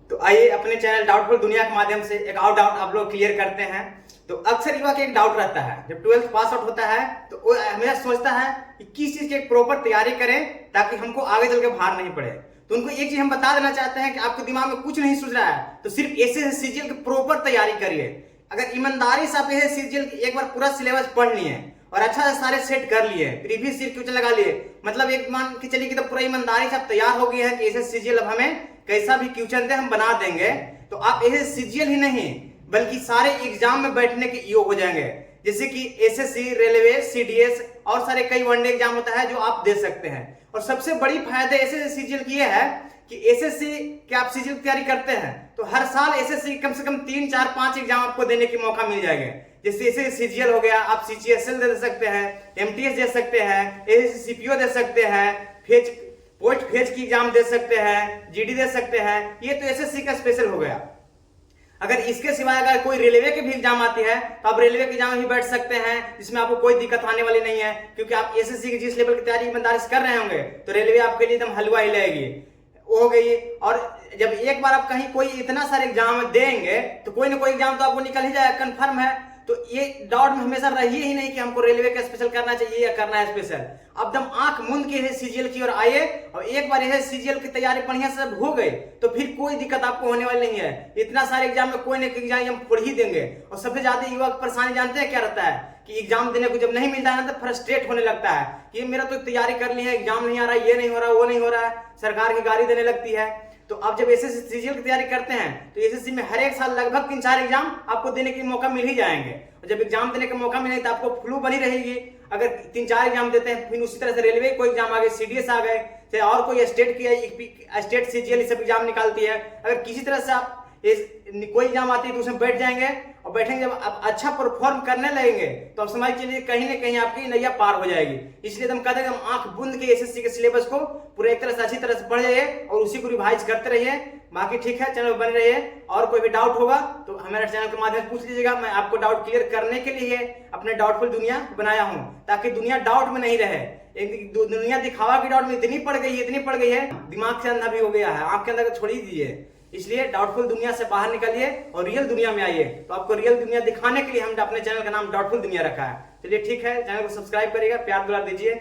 तो आइए अपने चैनल डाउटफुल दुनिया के माध्यम से एक और डाउट आप लोग क्लियर करते हैं। तो अक्सर युवा के एक डाउट रहता है, जब 12th पास आउट होता है तो वो हमेशा सोचता है कि किस चीज की प्रॉपर तैयारी करें ताकि हमको आगे चल के भार नहीं पड़े। तो उनको एक चीज हम बता देना चाहते हैं कि आपके दिमाग में कुछ नहीं सूझ रहा है तो सिर्फ एसएससी सीजीएल की प्रॉपर तैयारी करिए। अगर ईमानदारी से आप एसएससी सीजीएल की एक बार पूरा सिलेबस पढ़ लिए और अच्छा से सारे सेट कर लिए, प्रीवियस ईयर क्वेश्चन लगा लिए, मतलब एक मान के चलिए कि तो पूरा ईमानदारी से आप तैयार हो गए हैं कि एसएससी सीजीएल अब हमें कैसा भी क्वेश्चन दे हम बना देंगे, तो आप एसएससी सीजीएल ही नहीं बल्कि सारे एग्जाम में बैठने के योग हो जाएंगे। जैसे कि एसएससी, रेलवे, सीडीएस और सारे कई वनडे एग्जाम होता है जो आप दे सकते हैं। और सबसे बड़ी फायदा एसएससी सीजीएल की यह है कि एसएससी के आप सीजीएल की तैयारी करते हैं तो हर साल एसएससी कम से कम 3, 4, 5 एग्जाम आपको देने की मौका मिल जाएगा। जैसे एसएससी सीजीएल हो गया, आप सीजीएसएल दे सकते हैं, एमटीएस दे सकते हैं, एसएससी सीपीओ दे सकते हैं, पोस्ट फेज की एग्जाम दे सकते हैं, जीडी दे सकते हैं। ये तो एसएससी का स्पेशल हो गया। अगर इसके सिवाय अगर कोई रेलवे की भी एग्जाम आती है तो आप रेलवे के एग्जाम में भी बैठ सकते हैं, जिसमें आपको कोई दिक्कत आने वाली नहीं है, क्योंकि आप एसएससी की जिस लेवल की तैयारी ईमानदारी से कर रहे होंगे तो रेलवे आपके लिए एकदम हलवा ही लगेगी, वो हो गई। और जब एक बार आप कहीं कोई इतना सारे एग्जाम देंगे तो कोई ना कोई एग्जाम तो आपको निकल ही जाएगा, कंफर्म है। तो ये डाउट में हमेशा रहिए ही नहीं कि हमको रेलवे का स्पेशल करना चाहिए या करना है स्पेशल। अब दम आंख मूंद के सीजीएल की ओर आइए और एक बार यह सीजीएल की तैयारी बढ़िया से हो गई तो फिर कोई दिक्कत आपको होने वाली नहीं है। इतना सारे एग्जाम में कोई ना कोई एग्जाम हम फोड़ ही देंगे। और सबसे ज्यादा युवा की परेशानी जानते हैं क्या रहता है कि एग्जाम देने को जब नहीं मिलता है ना तो फ्रस्ट्रेट होने लगता है कि मेरा तो तैयारी कर ली है, एग्जाम नहीं आ रहा, ये नहीं हो रहा, वो नहीं हो रहा है, सरकार की गाली देने लगती है। तो आप जब एसएससी सीजीएल की तैयारी करते हैं तो एसएससी में हर एक साल लगभग 3-4 एग्जाम आपको देने की मौका मिल ही जाएंगे। और जब एग्जाम देने का मौका मिले तो आपको फ्लू बनी रहेगी। अगर 3-4 एग्जाम देते हैं फिर उसी तरह से रेलवे कोई एग्जाम आ गए, सीडीएस आ गए, चाहे और कोई स्टेट की स्टेट सीजीएल सब एग्जाम निकालती है, अगर किसी तरह से आप कोई एग्जाम आती है तो उसमें बैठ जाएंगे और बैठेंगे जब आप अच्छा परफॉर्म करने लगेंगे तो आप समझ चलिए कहीं ना कहीं आपकी नैया पार हो जाएगी। इसलिए हम कहते हैं हम आंख बूंद के एसएससी के सिलेबस को पूरे एक तरह से अच्छी तरह से पढ़ जाइए और उसी को रिवाइज करते रहिए। बाकी ठीक है, चैनल बने रहिए। और कोई भी डाउट होगा तो हमारे चैनल के माध्यम से पूछ लीजिएगा। मैं आपको डाउट क्लियर करने के लिए अपने डाउटफुल दुनिया बनाया हूँ ताकि दुनिया डाउट में नहीं रहे। एक दुनिया दिखावा की डाउट में इतनी पड़ गई है, दिमाग से अंधा भी हो गया है, आंख के अंदर छोड़ ही दीजिए। इसलिए डाउटफुल दुनिया से बाहर निकलिए और रियल दुनिया में आइए। तो आपको रियल दुनिया दिखाने के लिए हमने अपने चैनल का नाम डाउटफुल दुनिया रखा है। चलिए ठीक है, चैनल को सब्सक्राइब करिएगा, प्यार दुलार दीजिए।